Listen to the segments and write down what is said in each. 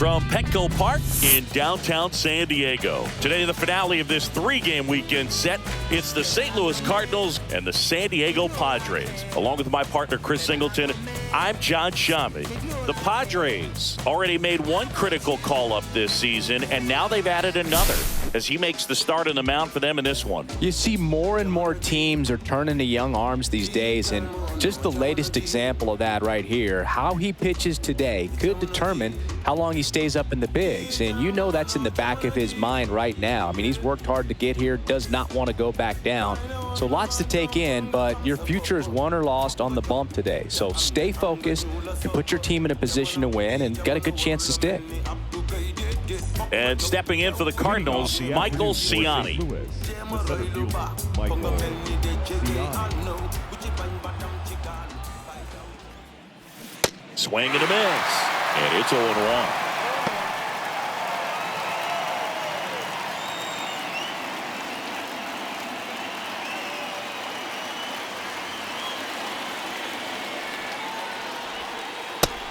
from Petco Park in downtown San Diego. Today, the finale of this three-game weekend set. It's the St. Louis Cardinals and the San Diego Padres. Along with my partner, Chris Singleton, I'm John Shambi. The Padres already made one critical call-up this season, and now they've added another as he makes the start on the mound for them in this one. You see more and more teams are turning to young arms these days, and just the latest example of that right here, how he pitches today could determine how long he stays up in the bigs. And you know that's in the back of his mind right now. I mean, he's worked hard to get here, does not want to go back down. So lots to take in, but your future is won or lost on the bump today. So stay focused and put your team in a position to win and got a good chance to stick. And stepping in for the Cardinals, Michael Ciani. Swing and a miss. And it's 0-1.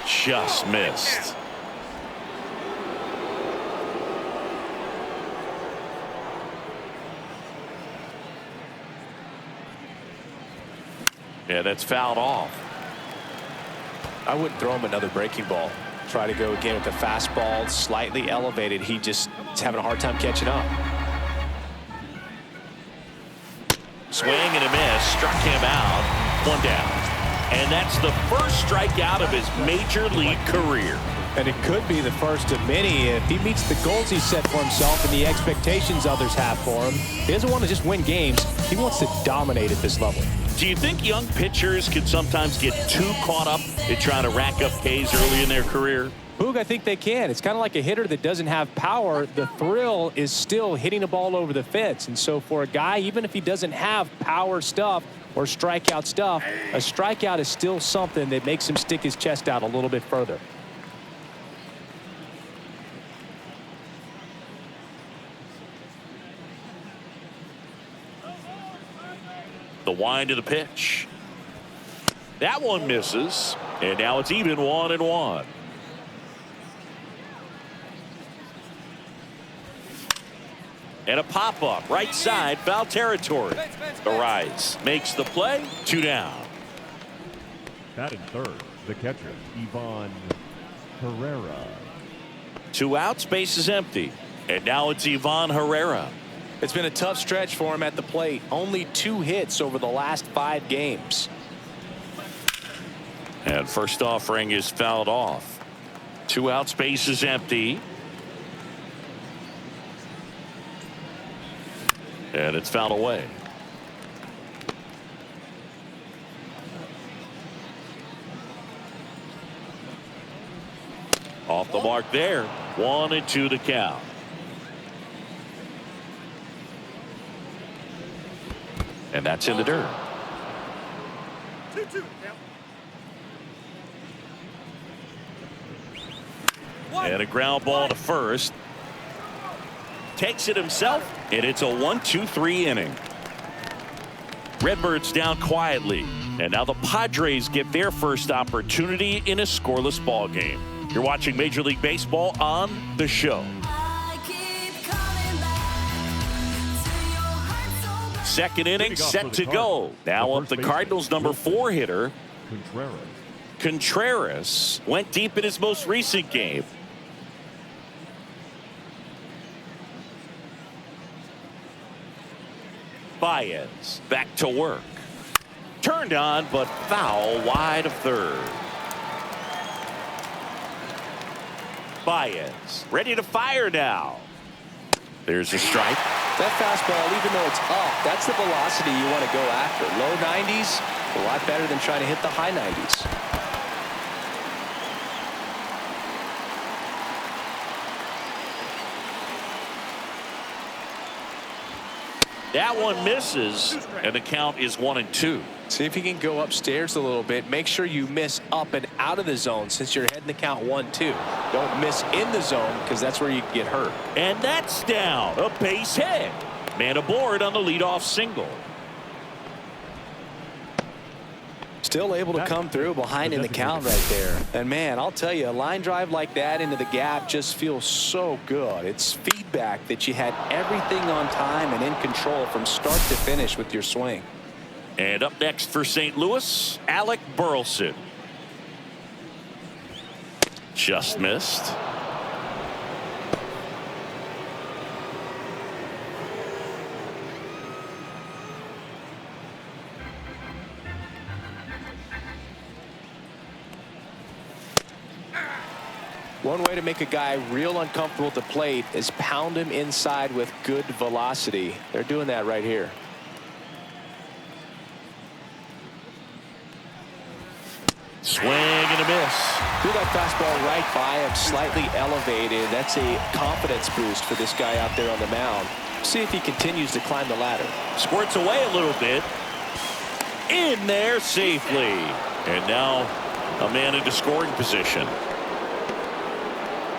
Just missed. Yeah, that's fouled off. I wouldn't throw him another breaking ball. Try to go again with the fastball, slightly elevated. He just is having a hard time catching up. Swing and a miss. Struck him out. One down. And that's the first strikeout of his major league career. And it could be the first of many if he meets the goals he set for himself and the expectations others have for him. He doesn't want to just win games. He wants to dominate at this level. Do you think young pitchers can sometimes get too caught up in trying to rack up Ks early in their career? Boog, I think they can. It's kind of like a hitter that doesn't have power. The thrill is still hitting a ball over the fence. And so for a guy, even if he doesn't have power stuff or strikeout stuff, a strikeout is still something that makes him stick his chest out a little bit further. The wind of the pitch. That one misses. And now it's even 1-1. And a pop-up right side, foul territory. Arise makes the play. 2 down. Batting third, the catcher, Ivan Herrera. 2 outs, base is empty. And now it's Ivan Herrera. It's been a tough stretch for him at the plate. Only 2 hits over the last 5 games. And first offering is fouled off. 2 outs, base is empty. And it's fouled away. Off the mark there. 1-2 to count. And that's in the dirt. 2-2. And a ground ball to first. Takes it himself, and it's a 1-2-3 inning. Redbirds down quietly, and now the Padres get their first opportunity in a scoreless ball game. You're watching Major League Baseball on The Show. Second inning set to go. Now up the Cardinals' number 4 hitter. Contreras went deep in his most recent game. Baez back to work. Turned on, but foul wide of third. Baez ready to fire now. There's a strike. That fastball, even though it's up, that's the velocity you want to go after. Low 90s, a lot better than trying to hit the high 90s. That one misses, and the count is 1-2. See if you can go upstairs a little bit. Make sure you miss up and out of the zone since you're heading the count 1-2. Don't miss in the zone because that's where you can get hurt. And that's down. A base hit. Man aboard on the leadoff single. Still able to come through behind in the count right there. And man, I'll tell you, a line drive like that into the gap just feels so good. It's feedback that you had everything on time and in control from start to finish with your swing. And up next for St. Louis, Alec Burleson. Just missed. One way to make a guy real uncomfortable at the plate is pound him inside with good velocity. They're doing that right here. Swing and a miss. Threw that fastball right by him, slightly elevated. That's a confidence boost for this guy out there on the mound. See if he continues to climb the ladder. Squirts away a little bit. In there safely. And now a man into scoring position.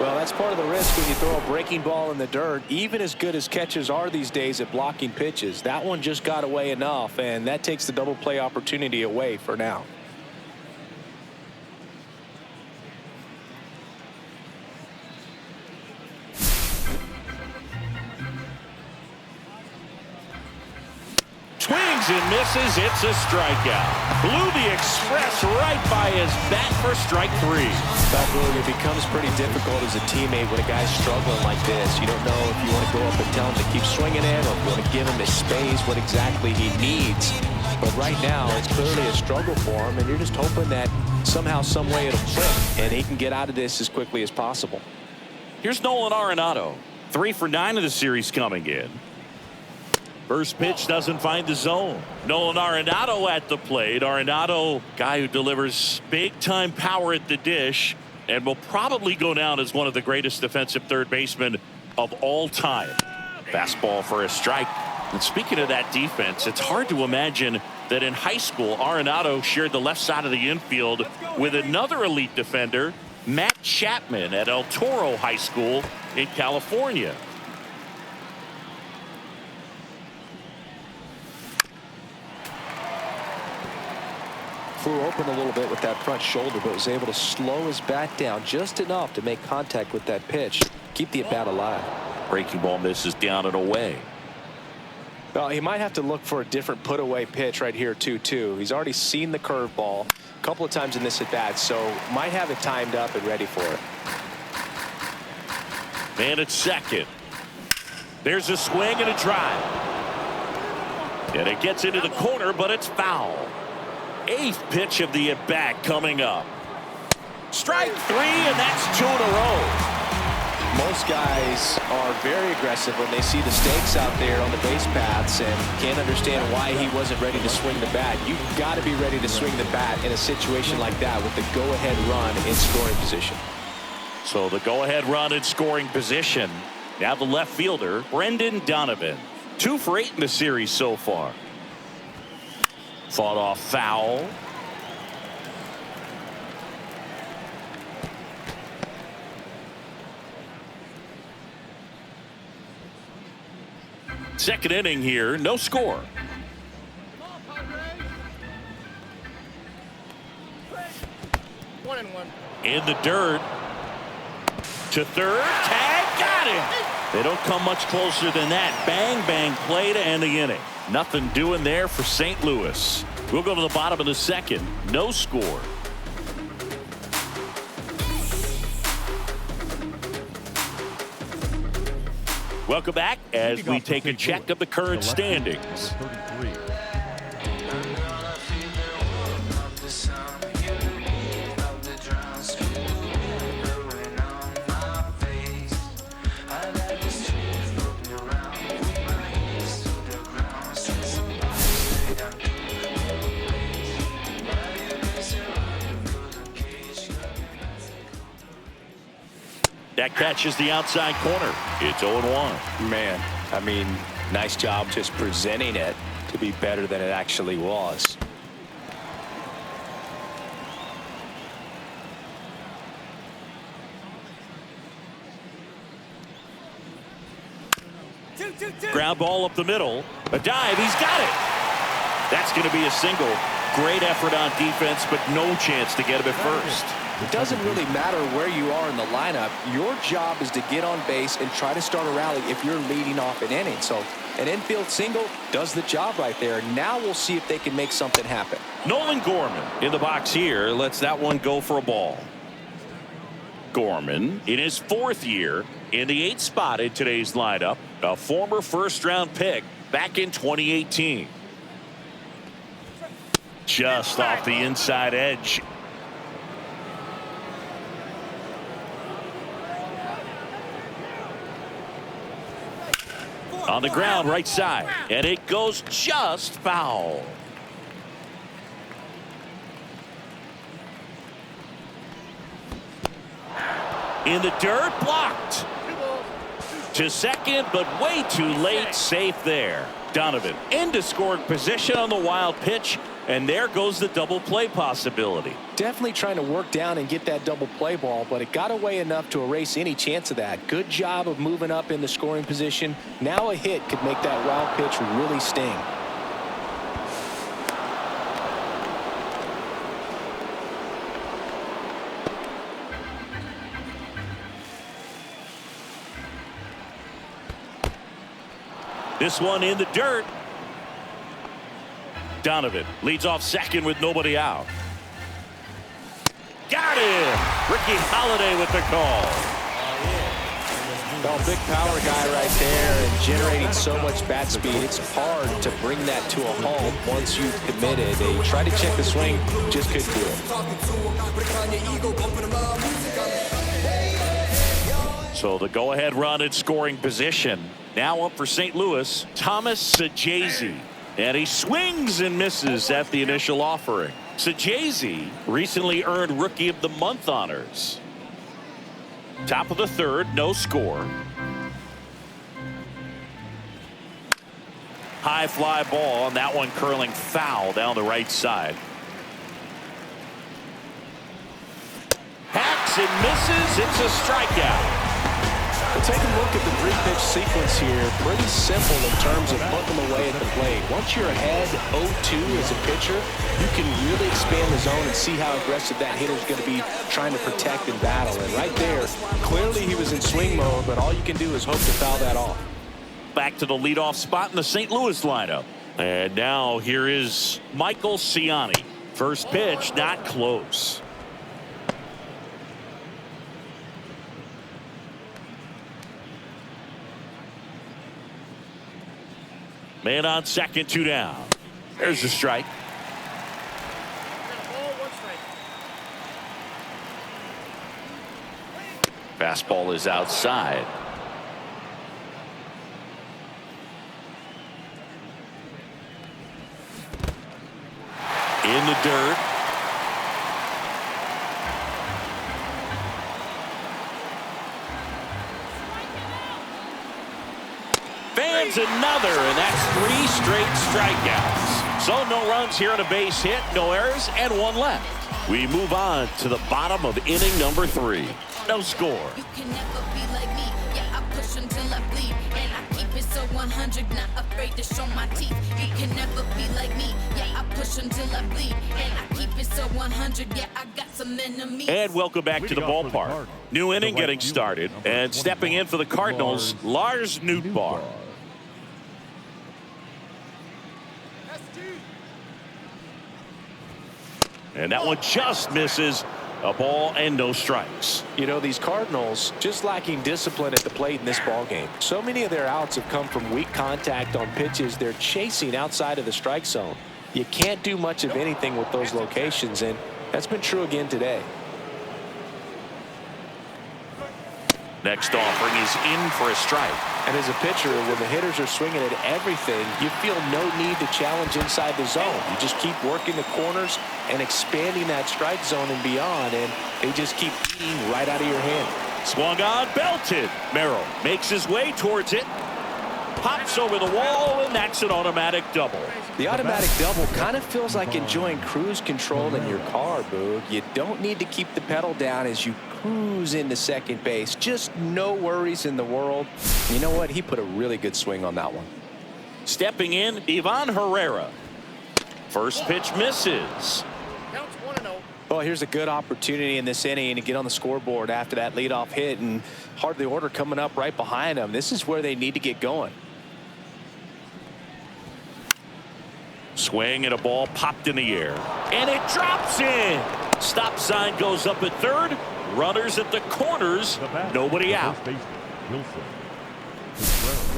Well, that's part of the risk when you throw a breaking ball in the dirt. Even as good as catchers are these days at blocking pitches, that one just got away enough, and that takes the double play opportunity away for now. Swings and misses. It's a strikeout. Blew the express right by his bat for strike 3. It becomes pretty difficult as a teammate when a guy's struggling like this. You don't know if you want to go up and tell him to keep swinging it, or if you want to give him his space, what exactly he needs. But right now, it's clearly a struggle for him, and you're just hoping that somehow, some way it'll click, and he can get out of this as quickly as possible. Here's Nolan Arenado. 3 for 9 of the series coming in. First pitch doesn't find the zone. Nolan Arenado at the plate. Arenado, guy who delivers big-time power at the dish and will probably go down as one of the greatest defensive third basemen of all time. Fastball for a strike. And speaking of that defense, it's hard to imagine that in high school, Arenado shared the left side of the infield with another elite defender, Matt Chapman, at El Toro High School in California. Flew open a little bit with that front shoulder, but was able to slow his bat down just enough to make contact with that pitch. Keep the at-bat alive. Breaking ball misses down and away. Well, he might have to look for a different put-away pitch right here, 2-2. He's already seen the curveball a couple of times in this at-bat, so might have it timed up and ready for it. Man at second. There's a swing and a drive. And it gets into the corner, but it's foul. 8th pitch of the at-bat coming up. Strike 3, and that's 2 in a row. Most guys are very aggressive when they see the stakes out there on the base paths and can't understand why he wasn't ready to swing the bat. You've got to be ready to swing the bat in a situation like that with the go-ahead run in scoring position. So the go-ahead run in scoring position. Now the left fielder, Brendan Donovan. 2 for 8 in the series so far. Fought off foul. Second inning here, no score. In the dirt. To third. Tag. Got him. They don't come much closer than that. Bang, bang play to end the inning. Nothing doing there for St. Louis. We'll go to the bottom of the second. No score. Welcome back as we take a check of the current standings. That catches the outside corner. It's 0-1. Man, I mean, nice job just presenting it to be better than it actually was. Ground ball up the middle. A dive. He's got it. That's going to be a single. Great effort on defense, but no chance to get him at first. It doesn't really matter where you are in the lineup. Your job is to get on base and try to start a rally if you're leading off an inning. So an infield single does the job right there. Now we'll see if they can make something happen. Nolan Gorman in the box here lets that one go for a ball. Gorman in his 4th year in the 8th spot in today's lineup, a former first-round pick back in 2018. Just off the inside edge. On the ground, right side, and it goes just foul. In the dirt, blocked. To second, but way too late, safe there. Donovan into scoring position on the wild pitch, and there goes the double play possibility. Definitely trying to work down and get that double play ball, but it got away enough to erase any chance of that. Good job of moving up in the scoring position. Now a hit could make that wild pitch really sting. This one in the dirt. Donovan leads off second with nobody out. Got him. Ricky Holiday with the call. Well, big power guy right there and generating so much bat speed. It's hard to bring that to a halt once you've committed. They tried to check the swing, just couldn't do it. So the go-ahead run in scoring position. Now up for St. Louis, Thomas Saggese. And he swings and misses at the initial offering. Saggese recently earned Rookie of the Month honors. Top of the 3rd, no score. High fly ball, and that one curling foul down the right side. Hacks and misses. It's a strikeout. Well, take a look at the 3-pitch sequence here. Pretty simple in terms of putting them away at the plate. Once you're ahead 0-2 as a pitcher, you can really expand the zone and see how aggressive that hitter is going to be trying to protect and battle. And right there, clearly he was in swing mode, but all you can do is hope to foul that off. Back to the leadoff spot in the St. Louis lineup. And now here is Michael Ciani. First pitch, not close. Man on second, 2 down. There's the strike. Fastball is outside. In the dirt. Fans another, and that's 3 straight strikeouts. So no runs here on a base hit, no errors, and 1 left. We move on to the bottom of inning number 3. No score. You can never be like me. Yeah, I push until I bleed. And I keep it so 100, not afraid to show my teeth. You can never be like me. Yeah, I push until I bleed. And I keep it so 100. Yeah, I got some enemies. And welcome back to the ballpark. New inning getting started. And stepping in for the Cardinals, Lars Nootbaar. And that one just misses. A ball and no strikes. You know, these Cardinals just lacking discipline at the plate in this ball game. So many of their outs have come from weak contact on pitches they're chasing outside of the strike zone. You can't do much of anything with those locations, and that's been true again today. Next offering is in for a strike. And as a pitcher, when the hitters are swinging at everything, you feel no need to challenge inside the zone. You just keep working the corners and expanding that strike zone and beyond, and they just keep eating right out of your hand. Swung on, belted. Merrill makes his way towards it. Pops over the wall, and that's an automatic double. The automatic double kind of feels like enjoying cruise control in your car, Boog. You don't need to keep the pedal down as you cruise into second base. Just no worries in the world. You know what? He put a really good swing on that one. Stepping in, Ivan Herrera. First pitch misses. Well, here's a good opportunity in this inning to get on the scoreboard after that leadoff hit, and heart of the order coming up right behind them. This is where they need to get going. Swing and a ball popped in the air, and it drops in. Stop sign goes up at third. Runners at the corners. Nobody out. First baseman, Wilson Contreras.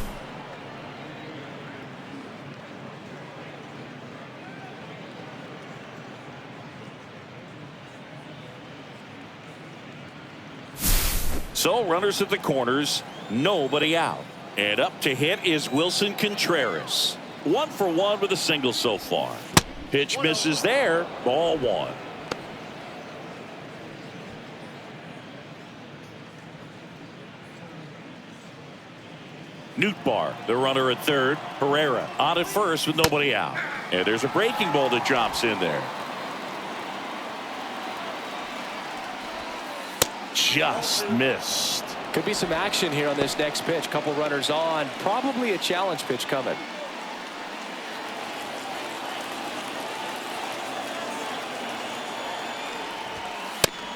So runners at the corners, nobody out. And up to hit is Wilson Contreras. 1 for 1 with a single so far. Pitch misses there. Ball 1. Nootbaar, the runner at third. Herrera on at first with nobody out. And there's a breaking ball that drops in there. Just missed. Could be some action here on this next pitch. Couple runners on. Probably a challenge pitch coming.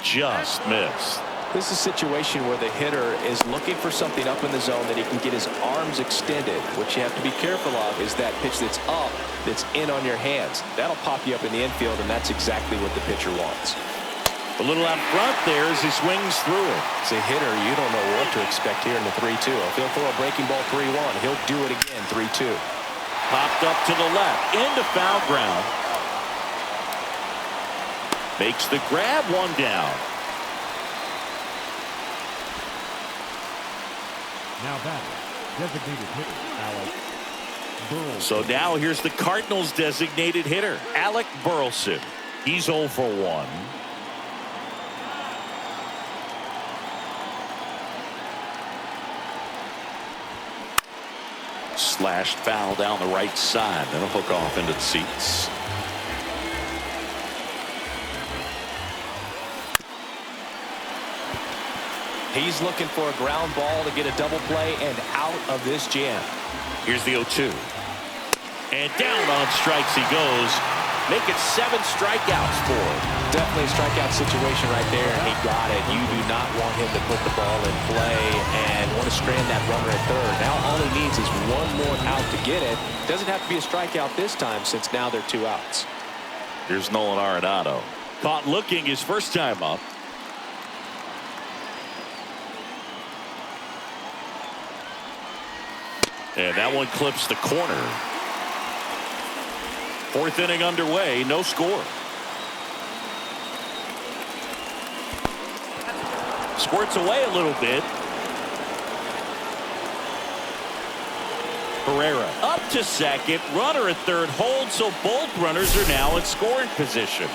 Just missed. This is a situation where the hitter is looking for something up in the zone that he can get his arms extended. What you have to be careful of is that pitch that's up, that's in on your hands. That'll pop you up in the infield, and that's exactly what the pitcher wants. A little out front there as he swings through it. As a hitter, you don't know what to expect here in the 3-2. If he'll throw a breaking ball 3-1, he'll do it again 3-2. Popped up to the left, into foul ground. Makes the grab, 1 down. Now batting, designated hitter, Alec Burleson. So now here's the Cardinals' designated hitter, Alec Burleson. He's 0 for 1. Slashed foul down the right side. That'll hook off into the seats. He's looking for a ground ball to get a double play and out of this jam. Here's the 0-2. And down on strikes he goes. Make it 7 strikeouts for him. Definitely a strikeout situation right there, and he got it. You do not want him to put the ball in play and want to strand that runner at third. Now all he needs is 1 more out to get it. Doesn't have to be a strikeout this time since now they're 2 outs. Here's Nolan Arenado. Caught looking his first time up. And that one clips the corner. 4th inning underway, no score. Squirts away a little bit. Herrera up to second. Runner at third holds, so both runners are now in scoring position.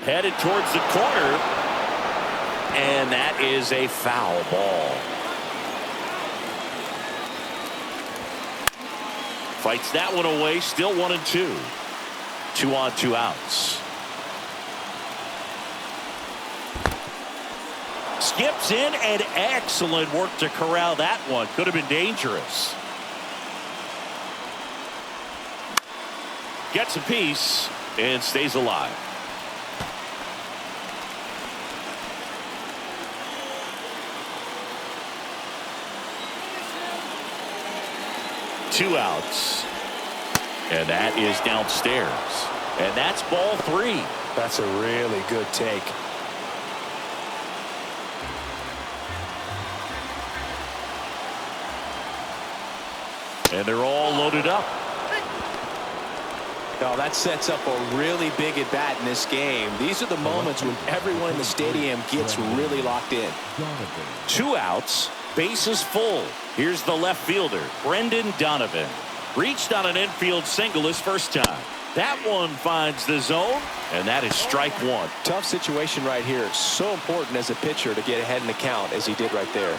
Headed towards the corner, and that is a foul ball. Fights that one away, still 1-2. 2 on, 2 outs. Skips in, and excellent work to corral that one. Could have been dangerous. Gets a piece and stays alive. Two outs, and that is downstairs, and that's ball 3. That's a really good take. And they're all loaded up. Now that sets up a really big at bat in this game. These are the moments when everyone in the stadium gets really locked in. 2 outs, bases full. Here's the left fielder, Brendan Donovan. Reached on an infield single his first time. That one finds the zone, and that is strike 1. Tough situation right here. So important as a pitcher to get ahead in the count as he did right there.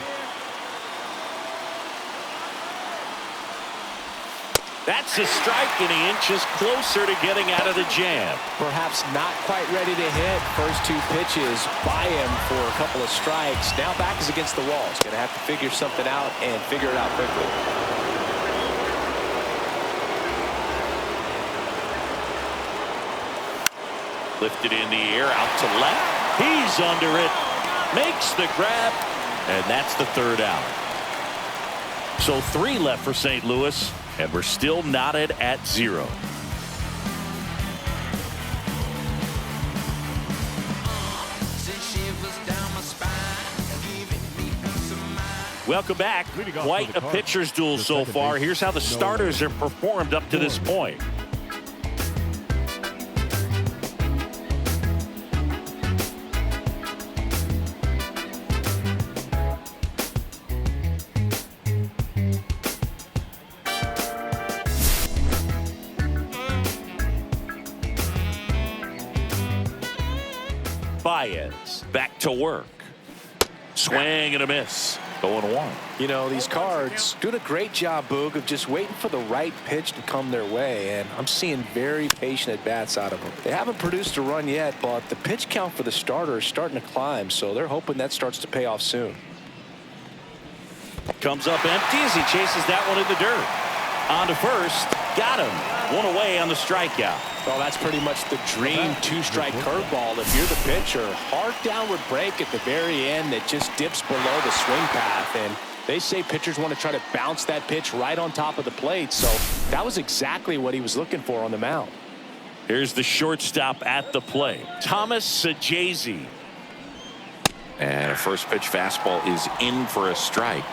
That's a strike, and he inches closer to getting out of the jam. Perhaps not quite ready to hit. First two pitches by him for a couple of strikes. Now back is against the wall. He's going to have to figure something out and figure it out quickly. Lifted in the air, out to left. He's under it. Makes the grab, and that's the third out. So 3 left for St. Louis, and we're still knotted at 0. Welcome back. Quite a pitcher's duel so far. Here's how the starters have performed up to this point. Baez back to work. Swing and a miss. 0-1. You know, these Cards doing a great job, Boog, of just waiting for the right pitch to come their way, and I'm seeing very patient at-bats out of them. They haven't produced a run yet, but the pitch count for the starter is starting to climb, so they're hoping that starts to pay off soon. Comes up empty as he chases that one in the dirt. On to first. Got him. 1 away on the strikeout. Well, that's pretty much the dream two-strike curveball if you're the pitcher. Hard downward break at the very end that just dips below the swing path. And they say pitchers want to try to bounce that pitch right on top of the plate. So that was exactly what he was looking for on the mound. Here's the shortstop at the plate, Thomas Sajazi. And a first pitch fastball is in for a strike.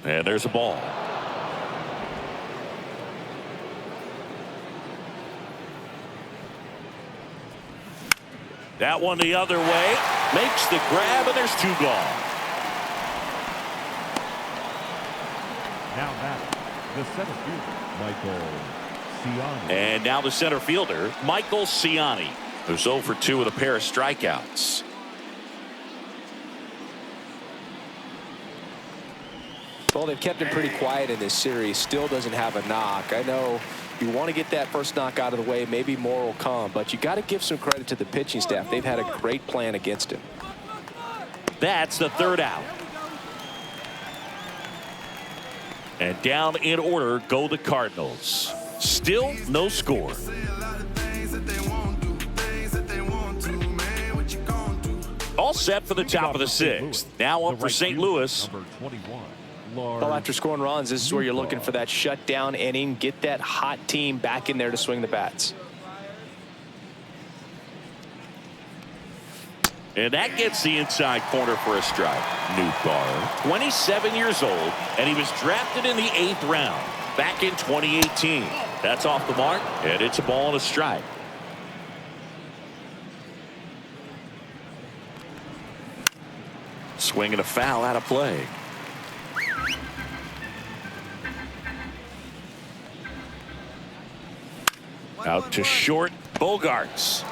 And there's a ball. That one the other way. Makes the grab, and there's 2 gone. Now back, the center fielder, Michael Ciani. And now the center fielder, Michael Ciani, who's 0 for 2 with a pair of strikeouts. Well, they've kept him pretty quiet in this series. Still doesn't have a knock. I know you want to get that first knock out of the way. Maybe more will come, but you got to give some credit to the pitching staff. They've had a great plan against him. That's the third out. And down in order go the Cardinals. Still no score. All set for the top of the 6th. Now up for St. Louis. Number 21. Well, after scoring runs, this is where you're looking for that shutdown inning. Get that hot team back in there to swing the bats. And that gets the inside corner for a strike. Newbar, 27 years old, and he was drafted in the 8th round back in 2018. That's off the mark, and it's a ball and a strike. Swing and a foul out of play. Out to short, Bogarts.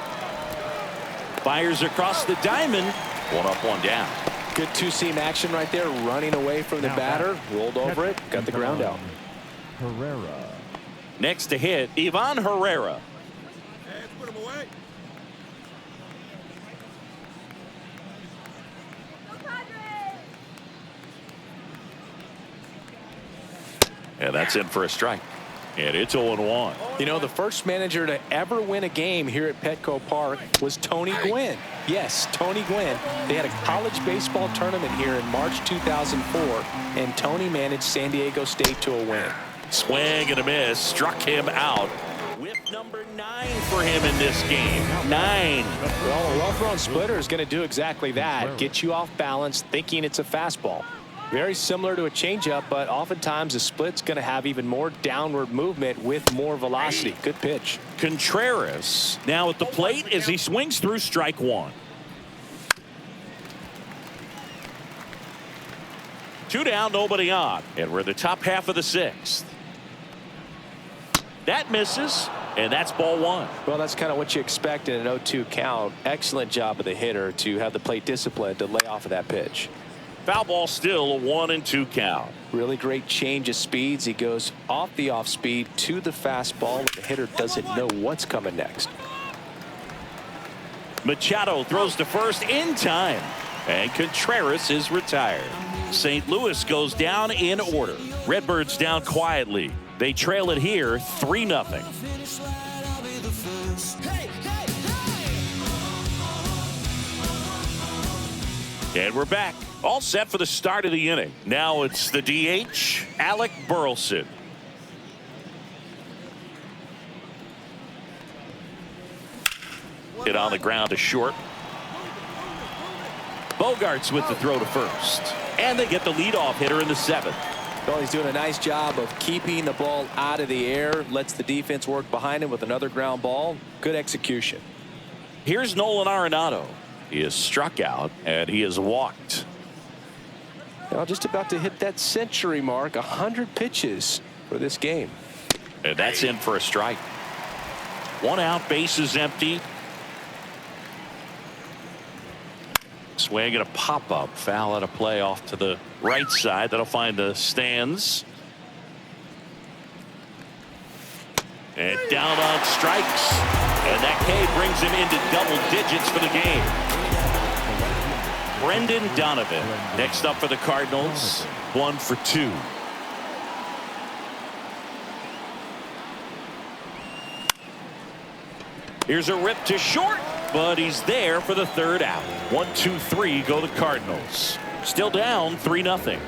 Fires across the diamond. 1 up, 1 down. Good two-seam action right there, running away from the batter. Rolled over it, got the ground out. Herrera. Next to hit, Ivan Herrera. And that's in for a strike. And it's 0-1. You know, the first manager to ever win a game here at Petco Park was Tony Gwynn. Yes, Tony Gwynn. They had a college baseball tournament here in March 2004, and Tony managed San Diego State to a win. Swing and a miss. Struck him out. Whip number 9 for him in this game. 9. Well, a well-thrown splitter is going to do exactly that. Get you off balance, thinking it's a fastball. Very similar to a changeup, but oftentimes a split's going to have even more downward movement with more velocity. Good pitch. Contreras now at the plate as he swings through strike 1. 2 down, nobody on. And we're in the top half of the 6th. That misses. And that's ball one. Well, that's kind of what you expect in an 0-2 count. Excellent job of the hitter to have the plate discipline to lay off of that pitch. Foul ball, still a 1-2 count. Really great change of speeds. He goes off the off speed to the fastball, and the hitter doesn't know what's coming next. Machado throws to first in time, and Contreras is retired. St. Louis goes down in order. Redbirds down quietly. They trail it here 3-0. And we're back. All set for the start of the inning. Now it's the DH, Alec Burleson. Hit on the ground to short. Bogarts with the throw to first. And they get the leadoff hitter in the 7th. Well, he's doing a nice job of keeping the ball out of the air. Lets the defense work behind him with another ground ball. Good execution. Here's Nolan Arenado. He is struck out and he is walked. Now just about to hit that century mark. 100 pitches for this game. And that's in for a strike. 1 out, bases empty. Swing and a pop-up. Foul out of play off to the right side. That'll find the stands. And down on strikes. And that K brings him into double digits for the game. Brendan Donovan next up for the Cardinals. 1 for 2. Here's a rip to short, but he's there for the 3rd out. 1, 2, 3 go the Cardinals. Still down 3-0.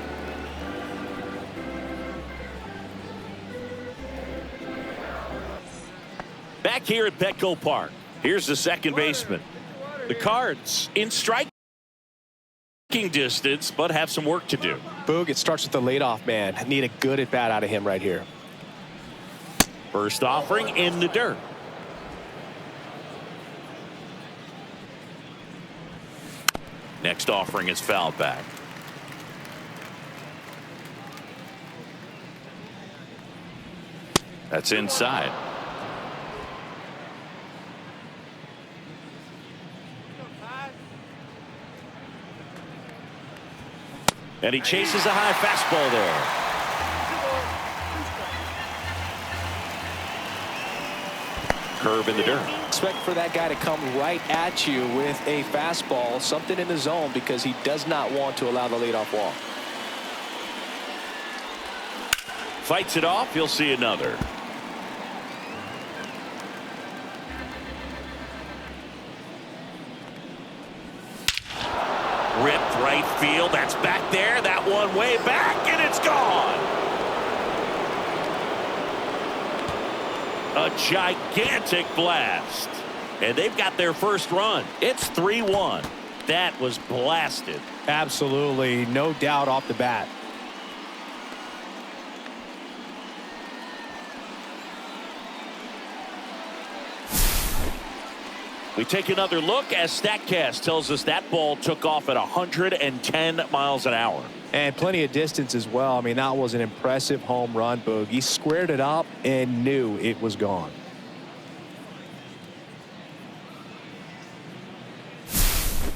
Back here at Petco Park. Here's the second baseman. The Cards in striking distance, but have some work to do. Boog, it starts with the leadoff man. Need a good at bat out of him right here. First offering in the dirt. Next offering is fouled back. That's inside. And he chases a high fastball there. Curve in the dirt. Expect for that guy to come right at you with a fastball, something in the zone, because he does not want to allow the leadoff walk. Fights it off. You'll see another. Ripped right field. That's back there. That one way back, and it's gone. A gigantic blast. And they've got their first run. It's 3-1. That was blasted. Absolutely. No doubt off the bat. We take another look as StatCast tells us that ball took off at 110 miles an hour. And plenty of distance as well. I mean, that was an impressive home run, Boog. He squared it up and knew it was gone.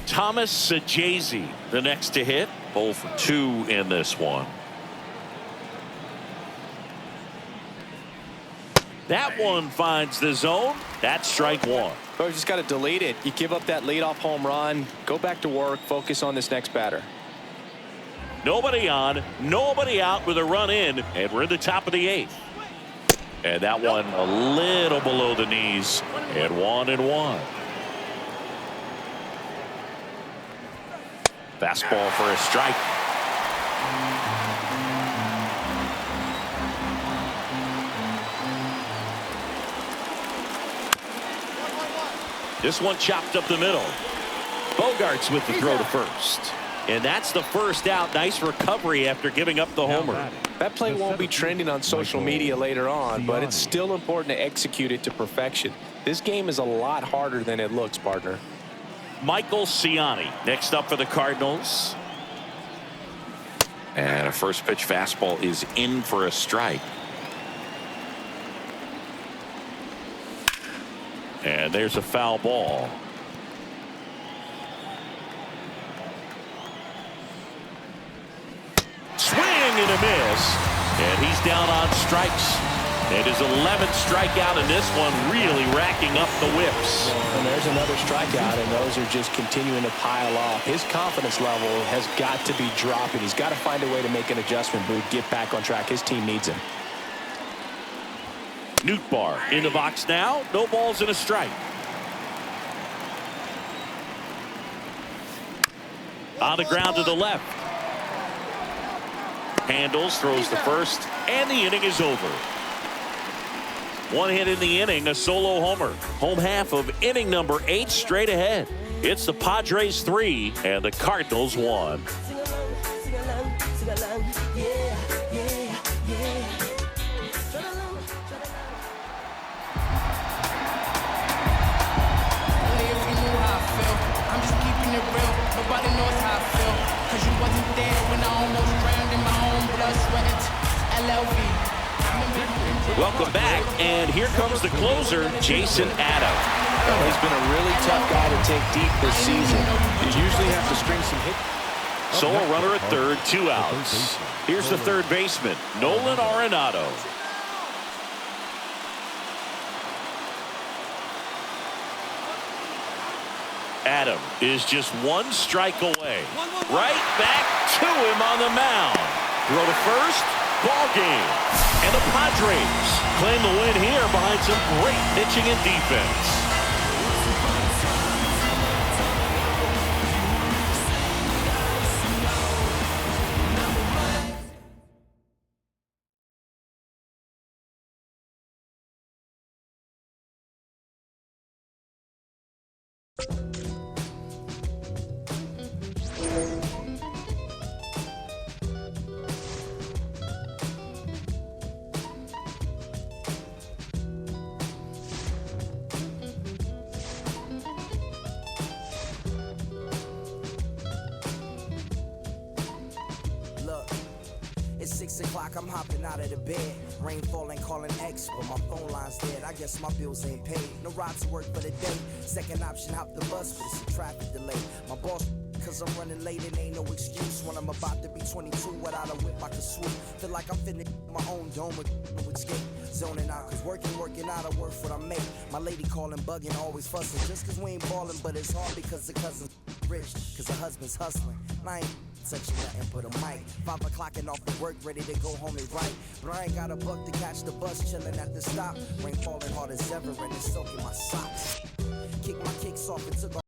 Thomas Sajazi, the next to hit. 0 for 2 in this one. That one finds the zone. That's strike 1. But you just got to delete it. You give up that leadoff home run. Go back to work. Focus on this next batter. Nobody on, nobody out with a run in, and we're in the top of the 8th. And that one a little below the knees, and 1-1. Fastball for a strike. This one chopped up the middle. Bogarts with the throw to first. And that's the first out. Nice recovery after giving up the homer. That play won't be trending on social media later on, but it's still important to execute it to perfection. This game is a lot harder than it looks, partner. Michael Ciani next up for the Cardinals. And a first pitch fastball is in for a strike. And there's a foul ball. Swing and a miss. And he's down on strikes. And his 11th strikeout in this one, really racking up the whips. And there's another strikeout, and those are just continuing to pile up. His confidence level has got to be dropping. He's got to find a way to make an adjustment, but get back on track. His team needs him. Nootbaar in the box now. No balls and a strike. On the ground to the left. Handles, throws the first, and the inning is over. One hit in the inning, a solo homer. Home half of inning number 8 straight ahead. It's the Padres 3 and the Cardinals 1. Nobody knows how I feel, 'cause you wasn't there when I almost drowned in my own blood, sweat. LLV. Welcome back, and here comes the closer, Jason Adam. Well, he's been a really tough guy to take deep this season. You usually have to string some hits. So a runner at third, 2 outs. Here's the third baseman, Nolan Arenado. Adam is just 1 strike away. Right back to him on the mound. Throw to first, ball game. And the Padres claim the win here behind some great pitching and defense. It's 6 o'clock, I'm hopping out of the bed. Rain falling, calling X, but my phone line's dead. I guess my bills ain't paid. No ride to work for the day. Second option, hop the bus, but it's a traffic delay. My boss, cause I'm running late and ain't no excuse. When I'm about to be 22, without a whip I can swoop. Feel like I'm finna my own dome with no escape. Zoning out, cause working out, I work what I make. My lady calling, bugging, always fussing. Just cause we ain't ballin', but it's hard because the cousin's rich. Cause her husband's hustling. And I ain't touching nothing but a mic. 5 o'clock and off the work, ready to go home and write. But I ain't got a buck to catch the bus, chillin' at the stop. Rain falling hard as ever and it's soaking my socks. Kick my kicks off and took off.